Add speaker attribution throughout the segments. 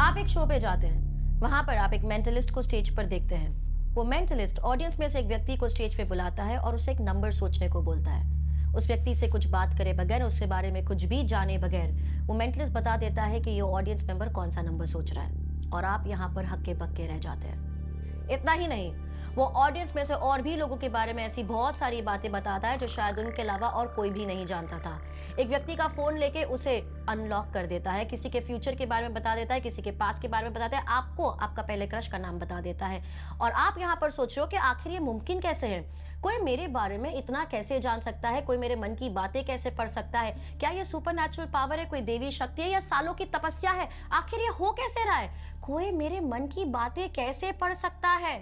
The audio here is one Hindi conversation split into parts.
Speaker 1: आप एक शो पे जाते हैं, वहां पर आप एक मेंटलिस्ट को स्टेज पर देखते हैं। वो मेंटलिस्ट ऑडियंस में से एक व्यक्ति को स्टेज पे बुलाता है और उसे एक नंबर सोचने को बोलता है। उस व्यक्ति से कुछ बात करे बगैर, उसके बारे में कुछ भी जाने बगैर वो मेंटलिस्ट बता देता है कि ये ऑडियंस मेंबर कौन सा नंबर सोच रहा है, और आप यहाँ पर हक्के बक्के रह जाते हैं। इतना ही नहीं, वो ऑडियंस में से और भी लोगों के बारे में ऐसी बहुत सारी बातें बताता है जो शायद उनके अलावा और कोई भी नहीं जानता था। एक व्यक्ति का फोन लेके उसे अनलॉक कर देता है, किसी के फ्यूचर के बारे में बता देता है, किसी के पास्ट के बारे में बताता है, आपको आपका पहले क्रश का नाम बता देता है। और आप यहाँ पर सोच रहे हो कि आखिर ये मुमकिन कैसे है, कोई मेरे बारे में इतना कैसे जान सकता है, कोई मेरे मन की बातें कैसे पढ़ सकता है, क्या ये सुपरनैचुरल पावर है, कोई देवी शक्ति है या सालों की तपस्या है, आखिर ये हो कैसे रहा है, कोई मेरे मन की बातें कैसे पढ़ सकता है।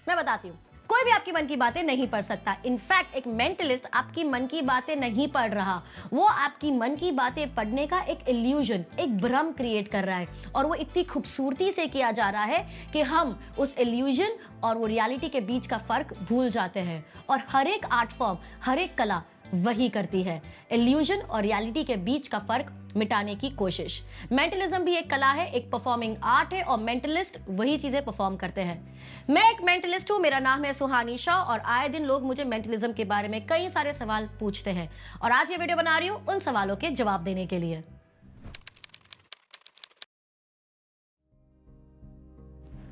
Speaker 1: मैं बताती हूँ, कोई भी आपकी मन की बातें नहीं पढ़ सकता। इनफैक्ट एक मेंटलिस्ट आपकी मन की बातें नहीं पढ़ रहा, वो आपकी मन की बातें पढ़ने का एक इल्यूजन, एक भ्रम क्रिएट कर रहा है, और वो इतनी खूबसूरती से किया जा रहा है कि हम उस इल्यूजन और वो रियलिटी के बीच का फर्क भूल जाते हैं। और हर एक आर्ट फॉर्म, हर एक कला वही करती है, इल्यूजन और रियलिटी के बीच का फर्क मिटाने की कोशिश। मेंटलिज्म भी एक कला है, एक परफॉर्मिंग आर्ट है, और मेंटलिस्ट वही चीजें परफॉर्म करते हैं। मैं एक मेंटलिस्ट हूं, मेरा नाम है सुहानी शाह, और आए दिन लोग मुझे मेंटलिज्म के बारे में कई सारे सवाल पूछते हैं, और आज ये वीडियो बना रही हूं उन सवालों के जवाब देने के लिए।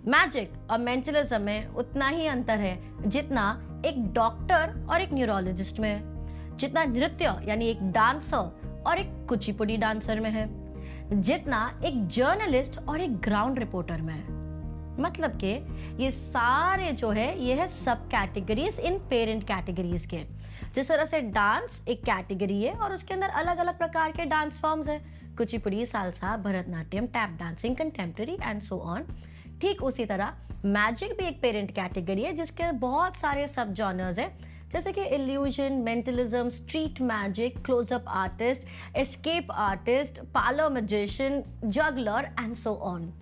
Speaker 1: मैजिक और मेंटलिज्म में उतना ही अंतर है जितना एक डॉक्टर और एक न्यूरोलॉजिस्ट में है, जितना नृत्य यानी एक डांसर और एक कुचिपुड़ी डांसर में है, जितना एक जर्नलिस्ट और एक ग्राउंड रिपोर्टर में है। मतलब कि ये सारे जो है ये है सब कैटेगरीज इन पेरेंट कैटेगरीज के। जिस तरह से डांस एक कैटेगरी है और उसके अंदर अलग अलग प्रकार के डांस फॉर्म्स है, Kuchipudi, salsa, Bharatanatyam, tap dancing, contemporary and so on. ठीक उसी तरह मैजिक भी एक पेरेंट कैटेगरी है जिसके बहुत सारे सब जॉनर्स है, जैसे कि illusion, mentalism, street magic, close up artist, escape artist, parlour magician, juggler and so on.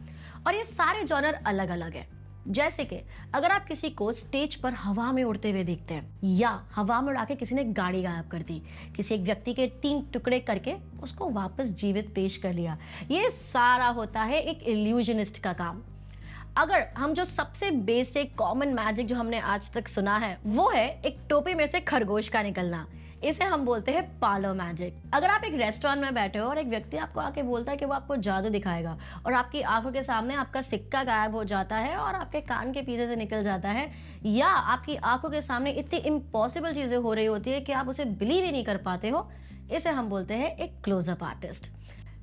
Speaker 1: और ये सारे जॉनर अलग अलग है। जैसे कि अगर आप किसी को स्टेज पर हवा में उड़ते हुए देखते हैं, या हवा में उड़ा के किसी ने गाड़ी गायब कर दी, किसी एक व्यक्ति के 3 टुकड़े करके उसको वापस जीवित पेश कर लिया, ये सारा होता है एक इल्यूजनिस्ट का काम। अगर हम जो सबसे बेसिक कॉमन मैजिक जो हमने आज तक सुना है वो है एक टोपी में से खरगोश का निकलना, इसे हम बोलते हैं पार्लर मैजिक। अगर आप एक रेस्टोरेंट में बैठे हो और एक व्यक्ति आपको आके बोलता है कि वो आपको जादू दिखाएगा, और आपकी आंखों के सामने आपका सिक्का गायब हो जाता है और आपके कान के पीछे से निकल जाता है, या आपकी आंखों के सामने इतनी इम्पॉसिबल चीजें हो रही होती है कि आप उसे बिलीव ही नहीं कर पाते हो, इसे हम बोलते हैं एक क्लोजअप आर्टिस्ट।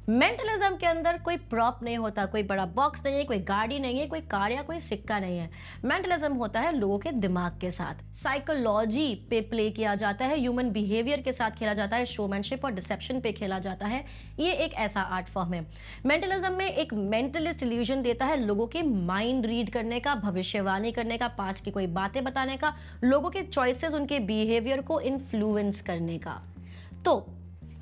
Speaker 1: मेंटलिज्म के अंदर कोई प्रॉप नहीं होता, कोई बड़ा बॉक्स नहीं है, कोई गाड़ी नहीं है, कोई कार या कोई सिक्का नहीं है। मेंटलिज्म होता है लोगों के दिमाग के साथ, साइकोलॉजी पे प्ले किया जाता है, ह्यूमन बिहेवियर के साथ खेला जाता है, शोमैनशिप और डिसेप्शन पे खेला जाता है। ये एक ऐसा आर्ट फॉर्म है। मेंटलिज्म में एक मेंटलिस्ट इल्यूजन देता है लोगों के माइंड रीड करने का, भविष्यवाणी करने का, पास्ट की कोई बातें बताने का, लोगों के चॉइसेस, उनके बिहेवियर को इन्फ्लुएंस करने का। तो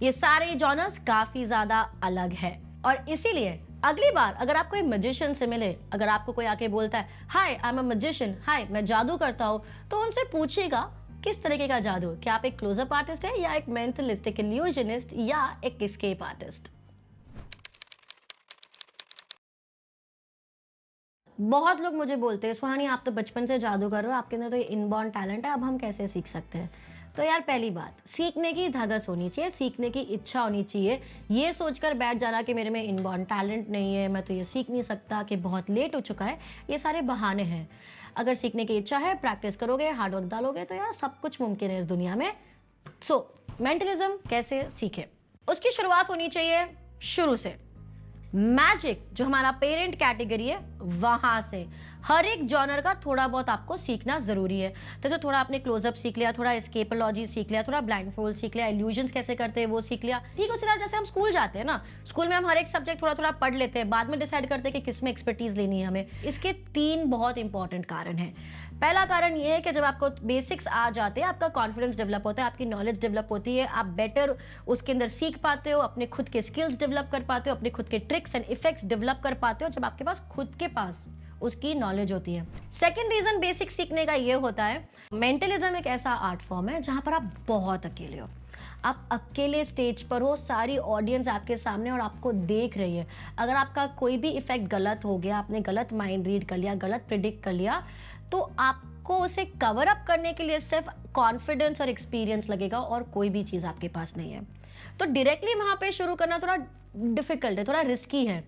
Speaker 1: ये सारे जॉनर्स काफी ज्यादा अलग है, और इसीलिए अगली बार अगर आप कोई मैजिशियन से मिले, अगर आपको कोई आके बोलता है हाय आई एम अ मैजिशियन, हाय मैं जादू करता हूं, तो उनसे पूछिएगा किस तरीके का जादू, क्या आप एक क्लोजअप आर्टिस्ट है या एक मेंटलिस्ट, एक इल्यूजनिस्ट या एक एस्केप आर्टिस्ट। बहुत लोग मुझे बोलते हैं सुहानी आप तो बचपन से जादू कर रहे हो, आपके अंदर तो ये इनबॉर्न टैलेंट है, अब हम कैसे सीख सकते हैं। तो यार पहली बात, सीखने की धगस होनी चाहिए, सीखने की इच्छा होनी चाहिए। ये सोचकर बैठ जाना कि मेरे में इनबॉर्न टैलेंट नहीं है, मैं तो ये सीख नहीं सकता, कि बहुत लेट हो चुका है, ये सारे बहाने हैं। अगर सीखने की इच्छा है, प्रैक्टिस करोगे, हार्डवर्क डालोगे, तो यार सब कुछ मुमकिन है इस दुनिया में। सो मेंटलिज्म कैसे सीखे, उसकी शुरुआत होनी चाहिए शुरू से। मैजिक जो हमारा पेरेंट कैटेगरी है वहां से हर एक जॉनर का थोड़ा बहुत आपको सीखना जरूरी है। जैसे थोड़ा आपने क्लोजअप सीख लिया, थोड़ा एस्केपोलॉजी सीख लिया, थोड़ा ब्लाइंड फोल्ड सीख लिया, इल्यूजन्स कैसे करते हैं वो सीख लिया। ठीक उसी तरह जैसे हम स्कूल जाते हैं ना, स्कूल में हम हर एक सब्जेक्ट थोड़ा थोड़ा पढ़ लेते हैं, बाद में डिसाइड करते हैं कि किस में एक्सपर्टीज लेनी है हमें। इसके 3 बहुत इंपॉर्टेंट कारण हैं। पहला कारण ये है कि जब आपको बेसिक्स आ जाते हैं, आपका कॉन्फिडेंस डेवलप होता है, आपकी नॉलेज डेवलप होती है, आप बेटर उसके अंदर सीख पाते हो, अपने खुद के स्किल्स डेवलप कर पाते हो, अपने खुद के ट्रिक्स एंड इफेक्ट्स डेवलप कर पाते हो, जब आपके पास खुद के पास उसकी नॉलेज होती है। सेकंड रीजन बेसिक सीखने का ये होता है, मेंटलिज्म एक ऐसा आर्ट फॉर्म है जहां पर आप बहुत अकेले हो। आप अकेले स्टेज पर हो, सारी ऑडियंस आपके सामने और आपको देख रही है। अगर आपका कोई भी इफेक्ट गलत हो गया, आपने गलत माइंड रीड कर लिया, गलत प्रिडिक्ट कर लिया, तो आपको उसे कवर अप करने के लिए सिर्फ कॉन्फिडेंस और एक्सपीरियंस लगेगा और कोई भी चीज़ आपके पास नहीं है। तो डायरेक्टली वहाँ पे शुरू करना थोड़ा डिफिकल्ट है, थोड़ा रिस्की है।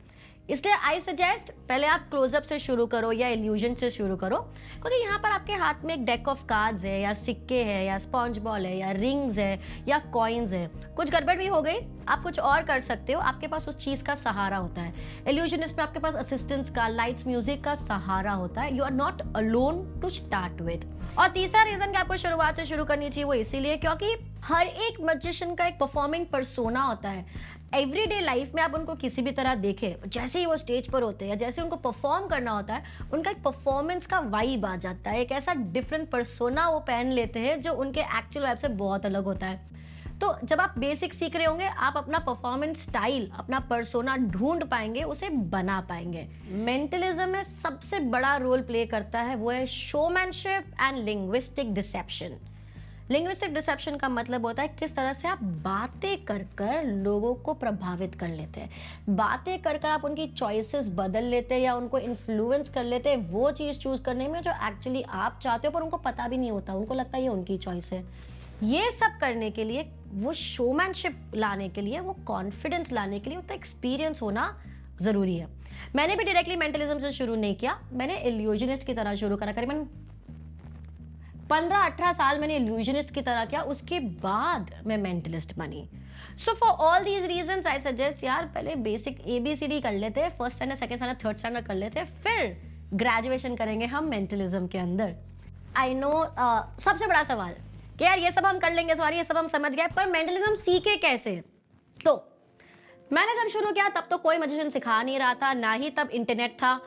Speaker 1: इसलिए आई सजेस्ट पहले आप क्लोजअप से शुरू करो या इल्यूजन से शुरू करो, क्योंकि यहाँ पर आपके हाथ में एक डेक ऑफ कार्ड्स है या सिक्के है या स्पॉन्ज बॉल है या रिंग्स है या कॉइन्स है। कुछ गड़बड़ भी हो गई, आप कुछ और कर सकते हो, आपके पास उस चीज का सहारा होता है। इल्यूजनिस्ट में आपके पास असिस्टेंस का, लाइट्स, म्यूजिक का सहारा होता है। You are not alone to start with. और तीसरा रीजन कि आपको शुरुआत से शुरू करनी चाहिए वो इसीलिए क्योंकि हर एक मैजिशियन का एक परफॉर्मिंग पर्सोना होता है। एवरीडे लाइफ में आप उनको किसी भी तरह देखें, जैसे ही वो स्टेज पर होते हैं या जैसे उनको परफॉर्म करना होता है, उनका एक परफॉर्मेंस का वाइब आ जाता है, एक ऐसा डिफरेंट पर्सोना वो पहन लेते हैं जो उनके एक्चुअल वाइब से बहुत अलग होता है। तो जब आप बेसिक सीख रहे होंगे, आप अपना परफॉर्मेंस स्टाइल, अपना पर्सोना ढूंढ पाएंगे, उसे बना पाएंगे। मेंटलिज्म में सबसे बड़ा रोल प्ले करता है वो है showmanship and linguistic deception. Linguistic deception का मतलब होता है किस तरह से आप बातें कर कर लोगों को प्रभावित कर लेते हैं, बातें कर कर आप उनकी चॉइसेस बदल लेते हैं या उनको इन्फ्लुएंस कर लेते हैं वो चीज़ चूज करने में जो एक्चुअली आप चाहते हो, पर उनको पता भी नहीं होता, उनको लगता है ये उनकी चॉइस है। ये सब करने के लिए, वो शोमैनशिप लाने के लिए, वो कॉन्फिडेंस लाने के लिए उतना एक्सपीरियंस होना जरूरी है। मैंने भी डायरेक्टली मेंटलिज्म से शुरू नहीं किया, मैंने इल्यूजनिस्ट की तरह शुरू करा। करीबन 15-18 साल मैंने इल्यूजनिस्ट की तरह किया, उसके बाद मैं मेंटलिस्ट बनी। So for all these reasons I suggest यार पहले बेसिक ABCD कर लेते हैं, first standard, second standard, third standard कर लेते हैं, फिर ग्रेजुएशन करेंगे हम मेंटलिज्म के अंदर। आई नो सबसे बड़ा सवाल कि यार ये सब हम कर लेंगे, सॉरी ये सब हम समझ गए, पर मेंटलिज्म सीखे कैसे? तो मैंने जब शुरू किया तब तो कोई मैजिशियन सिखा नहीं रहा था, ना ही तब इंटरनेट था।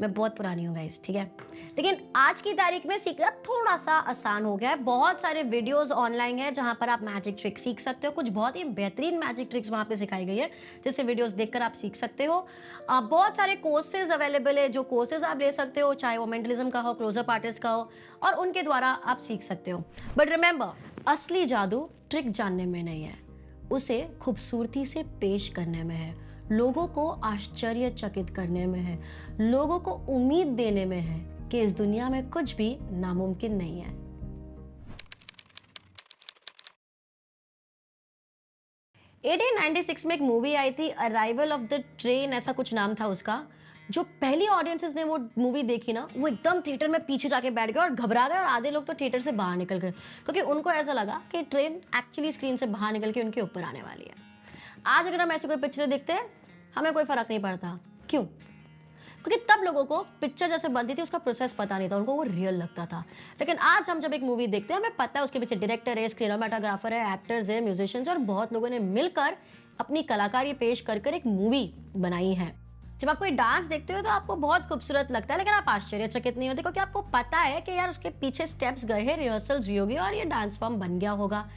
Speaker 1: मैं बहुत पुरानी हूँ गाइस, ठीक है, लेकिन आज की तारीख में सीखना थोड़ा सा आसान हो गया है। बहुत सारे वीडियोस ऑनलाइन है जहाँ पर आप मैजिक ट्रिक सीख सकते हो। कुछ बहुत ही बेहतरीन मैजिक ट्रिक्स वहाँ पे सिखाई गई है, जिससे वीडियोस देखकर आप सीख सकते हो। बहुत सारे कोर्सेज अवेलेबल है, जो कोर्सेज आप ले सकते हो, चाहे वो मेंटलिज्म का हो, क्लोजअप आर्टिस्ट का हो, और उनके द्वारा आप सीख सकते हो। बट रिमेंबर, असली जादू ट्रिक जानने में नहीं है, उसे खूबसूरती से पेश करने में है, लोगों को आश्चर्यचकित करने में है, लोगों को उम्मीद देने में है कि इस दुनिया में कुछ भी नामुमकिन नहीं है। एटीन 1996 में एक मूवी आई थी, अराइवल ऑफ द ट्रेन, ऐसा कुछ नाम था उसका। जो पहली ऑडियंसेस ने वो मूवी देखी ना, वो एकदम थिएटर में पीछे जाके बैठ गए और घबरा गए, और आधे लोग तो थिएटर से बाहर निकल गए, क्योंकि उनको ऐसा लगा कि ट्रेन एक्चुअली स्क्रीन से बाहर निकल के उनके ऊपर आने वाली है। आज अगर हम ऐसी कोई पिक्चर देखते हैं, हमें कोई फर्क नहीं पड़ता। क्यों? क्योंकि तब लोगों को पिक्चर जैसे बनती थी उसका प्रोसेस पता नहीं था, उनको वो रियल लगता था। लेकिन आज हम जब एक मूवी देखते हैं, हमें पता है उसके पीछे डायरेक्टर है, सिनेमेटोग्राफर है, एक्टर्स है, म्यूजिशियंस, और बहुत लोगों ने मिलकर अपनी कलाकारी पेश कर कर एक मूवी बनाई है। जब आप कोई डांस देखते हो तो आपको बहुत खूबसूरत लगता है, लेकिन आप आश्चर्यचकित नहीं होते, क्योंकि आपको पता है कि यार उसके पीछे स्टेप्स गए हैं, रिहर्सल्स भी होगी और ये डांस फॉर्म बन गया होगा।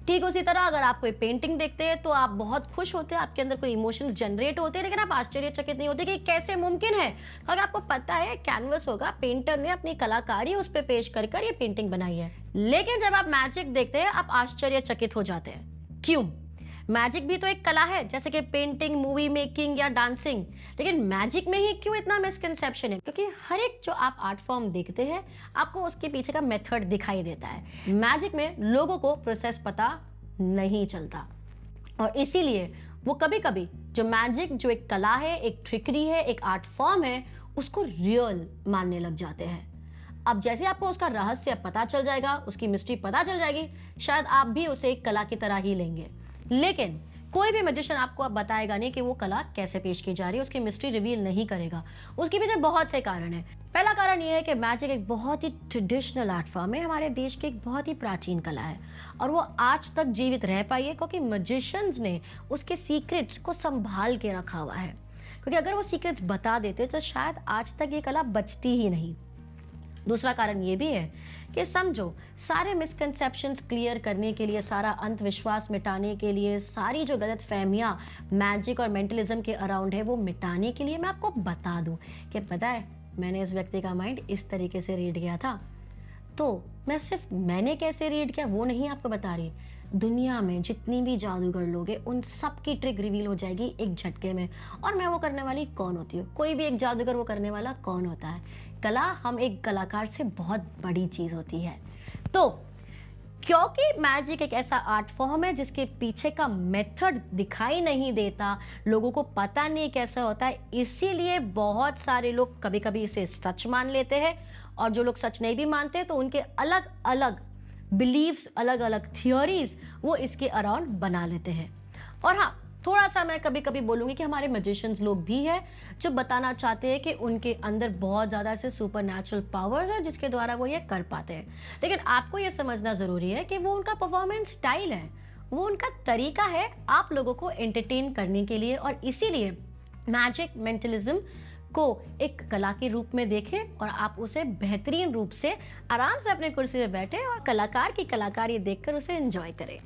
Speaker 1: ठीक उसी तरह अगर आप कोई पेंटिंग देखते हैं तो आप बहुत खुश होते हैं, आपके अंदर कोई इमोशंस जनरेट होते हैं, लेकिन आप आश्चर्यचकित नहीं होते कि कैसे मुमकिन है, क्योंकि आपको पता है कैनवस होगा, पेंटर ने अपनी कलाकारी उस पर पेश कर कर ये पेंटिंग बनाई है। लेकिन जब आप मैजिक देखते हैं, आप आश्चर्यचकित हो जाते हैं। क्यों? मैजिक भी तो एक कला है, जैसे कि पेंटिंग, मूवी मेकिंग या डांसिंग, लेकिन मैजिक में ही क्यों इतना मिसकंसेप्शन है? क्योंकि हर एक जो आप आर्ट फॉर्म देखते हैं, आपको उसके पीछे का मेथड दिखाई देता है। मैजिक में लोगों को प्रोसेस पता नहीं चलता, और इसीलिए वो कभी कभी जो मैजिक, जो एक कला है, एक ट्रिकरी है, एक आर्ट फॉर्म है, उसको रियल मानने लग जाते हैं। अब जैसे आपको उसका रहस्य पता चल जाएगा, उसकी मिस्ट्री पता चल जाएगी, शायद आप भी उसे एक कला की तरह ही लेंगे। लेकिन कोई भी मैजिशियन आपको अब बताएगा नहीं कि वो कला कैसे पेश की जा रही है, उसकी मिस्ट्री रिवील नहीं करेगा। उसके पीछे बहुत से कारण है। पहला कारण ये है कि मैजिक एक बहुत ही ट्रेडिशनल आर्ट फॉर्म है, हमारे देश की एक बहुत ही प्राचीन कला है, और वो आज तक जीवित रह पाई है क्योंकि मैजिशियंस ने उसके सीक्रेट्स को संभाल के रखा हुआ है। क्योंकि अगर वो सीक्रेट्स बता देते तो शायद आज तक ये कला बचती ही नहीं। दूसरा कारण ये भी है कि समझो, सारे मिसकंसेप्शंस क्लियर करने के लिए, सारा अंधविश्वास मिटाने के लिए, सारी जो गलत फहमियाँ मैजिक और मेंटलिज्म के अराउंड है वो मिटाने के लिए मैं आपको बता दूं कि पता है मैंने इस व्यक्ति का माइंड इस तरीके से रीड किया था। तो मैं सिर्फ मैंने कैसे रीड किया वो नहीं आपको बता रही, दुनिया में जितनी भी जादूगर लोग हैं उन सब की ट्रिक रिवील हो जाएगी एक झटके में। और मैं वो करने वाली कौन होती हूँ? कोई भी एक जादूगर वो करने वाला कौन होता है? कला हम एक कलाकार से बहुत बड़ी चीज होती है। तो क्योंकि मैजिक एक ऐसा आर्ट फॉर्म है जिसके पीछे का मेथड दिखाई नहीं देता, लोगों को पता नहीं कैसा होता है, इसीलिए बहुत सारे लोग कभी कभी इसे सच मान लेते हैं, और जो लोग सच नहीं भी मानते तो उनके अलग अलग बिलीव्स, अलग अलग थियोरीज वो इसके अराउंड बना लेते हैं। और हाँ, थोड़ा सा मैं कभी कभी बोलूंगी कि हमारे मैजिशियंस लोग भी हैं जो बताना चाहते हैं कि उनके अंदर बहुत ज़्यादा ऐसे सुपर नेचुरल पावर्स है जिसके द्वारा वो ये कर पाते हैं। लेकिन आपको ये समझना ज़रूरी है कि वो उनका परफॉर्मेंस स्टाइल है, वो उनका तरीका है आप लोगों को एंटरटेन करने के लिए। और इसीलिए मैजिक मेंटलिज्म को एक कला के रूप में देखें और आप उसे बेहतरीन रूप से आराम से अपने कुर्सी में बैठे और कलाकार की कलाकारी देखकर उसे एंजॉय करें।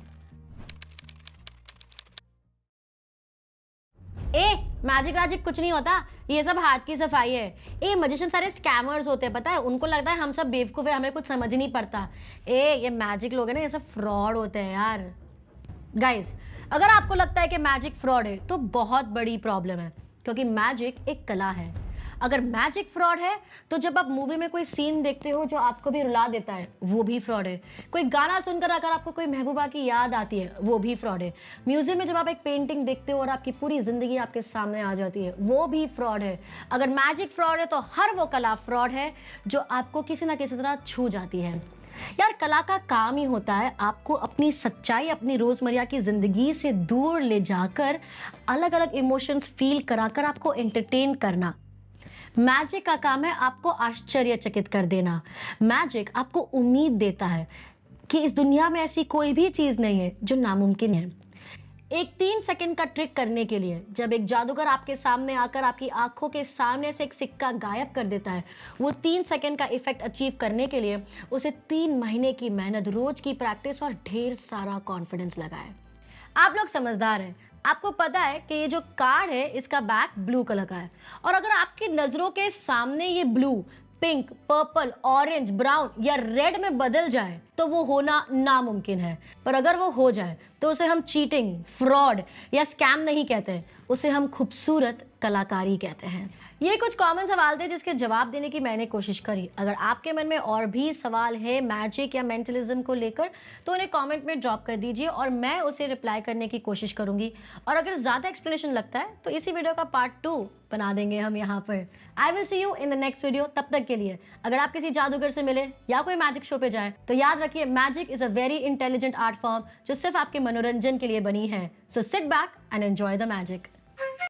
Speaker 1: मैजिक वैजिक कुछ नहीं होता, ये सब हाथ की सफाई है। मजिशियन सारे स्कैमर्स होते हैं, पता है? उनको लगता है हम सब बेवकूफ है, हमें कुछ समझ नहीं पड़ता। ये मैजिक लोग हैं ना, ये सब फ्रॉड होते हैं यार। गाइस, अगर आपको लगता है कि मैजिक फ्रॉड है तो बहुत बड़ी प्रॉब्लम है, क्योंकि मैजिक एक कला है। अगर मैजिक फ्रॉड है तो जब आप मूवी में कोई सीन देखते हो जो आपको भी रुला देता है, वो भी फ्रॉड है। कोई गाना सुनकर अगर आपको कोई महबूबा की याद आती है, वो भी फ्रॉड है। म्यूजियम में जब आप एक पेंटिंग देखते हो और आपकी पूरी जिंदगी आपके सामने आ जाती है, वो भी फ्रॉड है। अगर मैजिक फ्रॉड है तो हर वो कला फ्रॉड है जो आपको किसी ना किसी तरह छू जाती है। यार, कला का काम ही होता है आपको अपनी सच्चाई, अपनी रोजमर्रा की जिंदगी से दूर ले जाकर अलग अलग इमोशंस फील कराकर आपको एंटरटेन करना। मैजिक का काम है आपको आश्चर्यचकित कर देना। मैजिक आपको उम्मीद देता है कि इस दुनिया में ऐसी कोई भी चीज नहीं है जो नामुमकिन है। एक 3 सेकंड का ट्रिक करने के लिए जब एक जादूगर आपके सामने आकर आपकी आंखों के सामने से एक सिक्का गायब कर देता है, वो 3 सेकंड का इफेक्ट अचीव करने के लिए उसे 3 महीने की मेहनत, रोज की प्रैक्टिस और ढेर सारा कॉन्फिडेंस लगा है। आप लोग समझदार हैं, आपको पता है कि ये जो कार्ड है इसका बैक ब्लू कलर का है, और अगर आपकी नजरों के सामने ये blue pink, purple, orange, brown या रेड में बदल जाए तो वो होना नामुमकिन है। पर अगर वो हो जाए तो उसे हम चीटिंग, फ्रॉड या स्कैम नहीं कहते, उसे हम खूबसूरत कलाकारी कहते हैं। ये कुछ कॉमन सवाल थे जिसके जवाब देने की मैंने कोशिश करी। अगर आपके मन में और भी सवाल है मैजिक या मेंटलिज्म को लेकर तो उन्हें कमेंट में ड्रॉप कर दीजिए और मैं उसे रिप्लाई करने की कोशिश करूंगी। और अगर ज़्यादा एक्सप्लेनेशन लगता है तो इसी वीडियो का पार्ट 2 बना देंगे हम यहाँ पर। I will see you in the next video. तब तक के लिए अगर आप किसी जादूगर से मिले या कोई मैजिक शो पे जाए तो याद रखिए, magic is a very intelligent art form जो सिर्फ आपके मनोरंजन के लिए बनी है। So sit back and enjoy the magic.